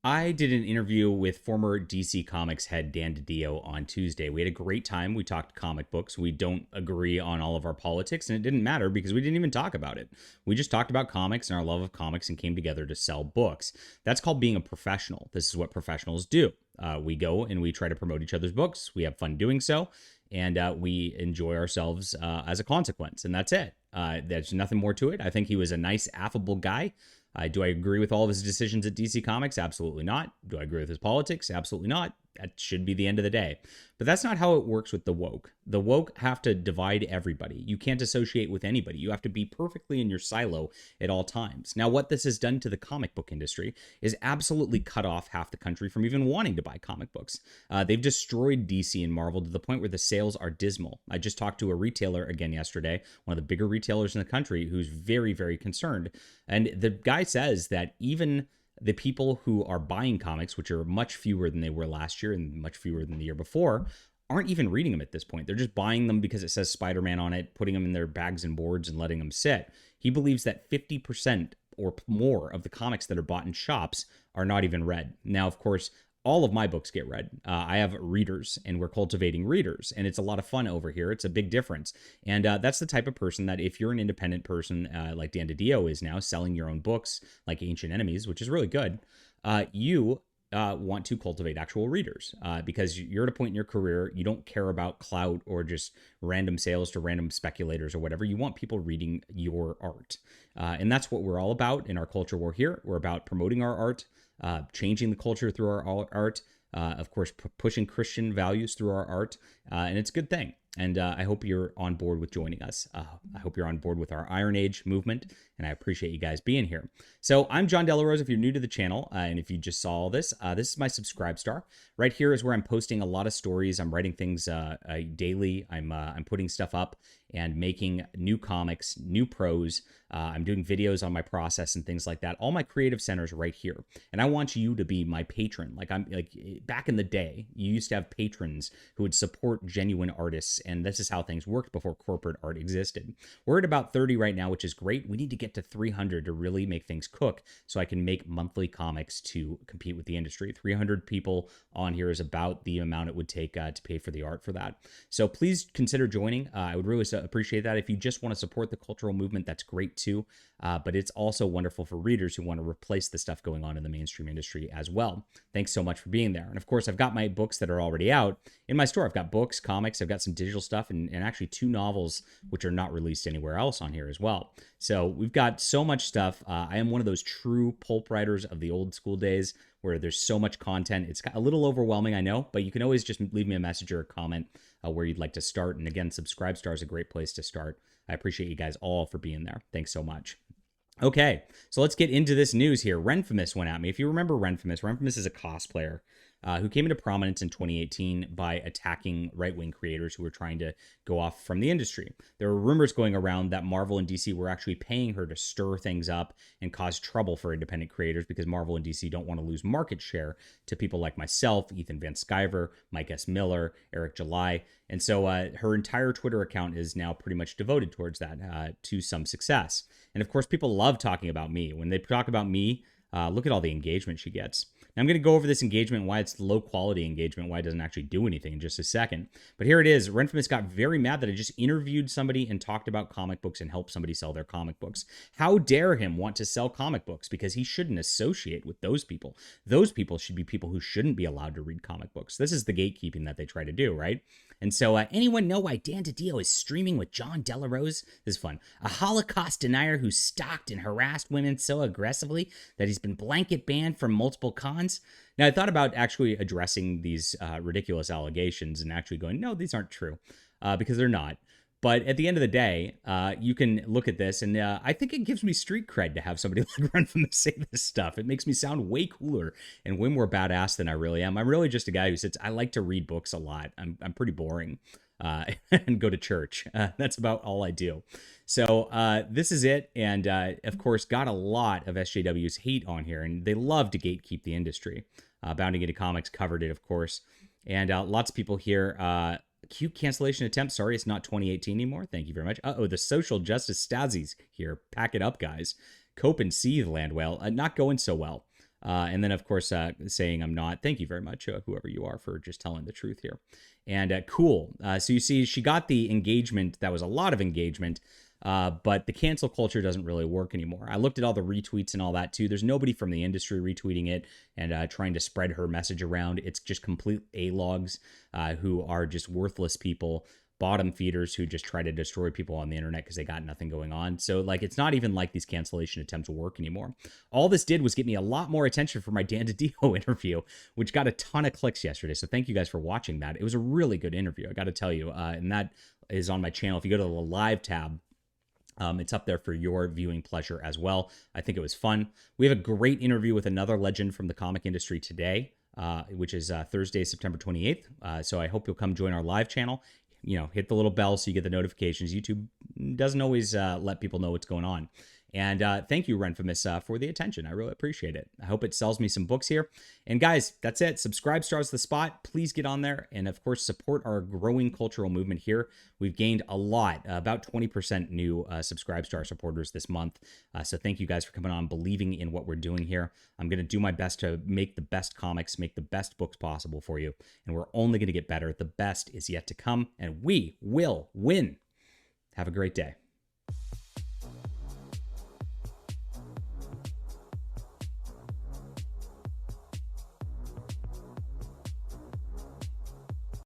I did an interview with former DC Comics head Dan DiDio on Tuesday. We had a great time. We talked comic books. We don't agree on all of our politics, and it didn't matter because we didn't even talk about it. We just talked about comics and our love of comics and came together to sell books. That's called being a professional. This is what professionals do. We go and we try to promote each other's books. We have fun doing so, and we enjoy ourselves as a consequence, and that's it. There's nothing more to it. I think he was a nice, affable guy. Do I agree with all of his decisions at DC Comics? Absolutely not. Do I agree with his politics? Absolutely not. That should be the end of the day. But that's not how it works with the woke. The woke have to divide everybody. You can't associate with anybody. You have to be perfectly in your silo at all times. Now, what this has done to the comic book industry is absolutely cut off half the country from even wanting to buy comic books. They've destroyed DC and Marvel to the point where the sales are dismal. I just talked to a retailer again yesterday, one of the bigger retailers in the country, who's very, very concerned. And the guy says that even the people who are buying comics, which are much fewer than they were last year and much fewer than the year before, aren't even reading them at this point. They're just buying them because it says Spider-Man on it, putting them in their bags and boards and letting them sit. He believes that 50% or more of the comics that are bought in shops are not even read. Now, of course, all of my books get read. I have readers, and we're cultivating readers, and it's a lot of fun over here. It's a big difference. And that's the type of person that if you're an independent person like Dan DiDio is now, selling your own books like Ancient Enemies, which is really good, you want to cultivate actual readers because you're at a point in your career, you don't care about clout or just random sales to random speculators or whatever. You want people reading your art. And that's what we're all about in our culture war here. We're about promoting our art, changing the culture through our art, of course, pushing Christian values through our art, and it's a good thing. And I hope you're on board with joining us. I hope you're on board with our Iron Age movement, and I appreciate you guys being here. So I'm John Delarose. If you're new to the channel, and if you just saw all this, this is my subscribe star. Right here is where I'm posting a lot of stories. I'm writing things daily. I'm putting stuff up and making new comics, new prose. I'm doing videos on my process and things like that. All my creative centers right here. And I want you to be my patron. Like back in the day, you used to have patrons who would support genuine artists, and this is how things worked before corporate art existed. We're at about 30 right now, which is great. We need to get to 300 to really make things cook so I can make monthly comics to compete with the industry. 300 people on here is about the amount it would take to pay for the art for that. So please consider joining. I would really appreciate that. If you just want to support the cultural movement, that's great too. But it's also wonderful for readers who want to replace the stuff going on in the mainstream industry as well. Thanks so much for being there. And of course, I've got my books that are already out in my store. I've got books, comics, I've got some digital stuff, and actually 2 novels which are not released anywhere else on here as well. So we've got so much stuff. I am one of those true pulp writers of the old school days where there's so much content. It's a little overwhelming, I know, but you can always just leave me a message or a comment where you'd like to start. And again, Subscribe Star is a great place to start. I appreciate you guys all for being there. Thanks so much. Okay, so let's get into this news here. Renfamous went at me. If you remember Renfamous is a cosplayer who came into prominence in 2018 by attacking right-wing creators who were trying to go off from the industry. There were rumors going around that Marvel and DC were actually paying her to stir things up and cause trouble for independent creators because Marvel and DC don't want to lose market share to people like myself, Ethan Van Sciver, Mike S. Miller, Eric July. And so her entire Twitter account is now pretty much devoted towards that to some success. And of course, people love talking about me. When they talk about me, look at all the engagement she gets. Now, I'm going to go over this engagement, why it's low quality engagement, why it doesn't actually do anything in just a second. But here it is. Renfamous got very mad that I just interviewed somebody and talked about comic books and helped somebody sell their comic books. How dare him want to sell comic books? Because he shouldn't associate with those people. Those people should be people who shouldn't be allowed to read comic books. This is the gatekeeping that they try to do, right? And so anyone know why Dan DiDio is streaming with John Delarose? This is fun. A Holocaust denier who stalked and harassed women so aggressively that he's been blanket banned from multiple cons. Now, I thought about actually addressing these ridiculous allegations and actually going, no, these aren't true, because they're not. But at the end of the day, you can look at this, and I think it gives me street cred to have somebody like Renfamous say this stuff. It makes me sound way cooler and way more badass than I really am. I'm really just a guy who sits. I like to read books a lot. I'm pretty boring, and go to church. That's about all I do. So this is it, and of course, got a lot of SJW's hate on here, and they love to gatekeep the industry. Bounding Into Comics covered it, of course, and lots of people here. Cute cancellation attempt. Sorry, it's not 2018 anymore. Thank you very much. Uh-oh, the social justice Stasi's here. Pack it up, guys. Cope and seethe, Landwell. Not going so well. And then, of course, saying I'm not. Thank you very much, whoever you are, for just telling the truth here. And cool. So you see, she got the engagement. That was a lot of engagement. But the cancel culture doesn't really work anymore. I looked at all the retweets and all that too. There's nobody from the industry retweeting it and trying to spread her message around. It's just complete A-logs who are just worthless people, bottom feeders who just try to destroy people on the internet because they got nothing going on. So like, it's not even like these cancellation attempts work anymore. All this did was get me a lot more attention for my Dan DiDio interview, which got a ton of clicks yesterday. So thank you guys for watching that. It was a really good interview, I got to tell you. And that is on my channel. If you go to the live tab, it's up there for your viewing pleasure as well. I think it was fun. We have a great interview with another legend from the comic industry today, which is Thursday, September 28th. So I hope you'll come join our live channel. Hit the little bell so you get the notifications. YouTube doesn't always let people know what's going on. And thank you, Renfamous, for the attention. I really appreciate it. I hope it sells me some books here. And guys, that's it. Subscribe stars the spot. Please get on there. And of course, support our growing cultural movement here. We've gained a lot, about 20% new subscribe star supporters this month. So thank you guys for coming on, believing in what we're doing here. I'm going to do my best to make the best comics, make the best books possible for you. And we're only going to get better. The best is yet to come, and we will win. Have a great day.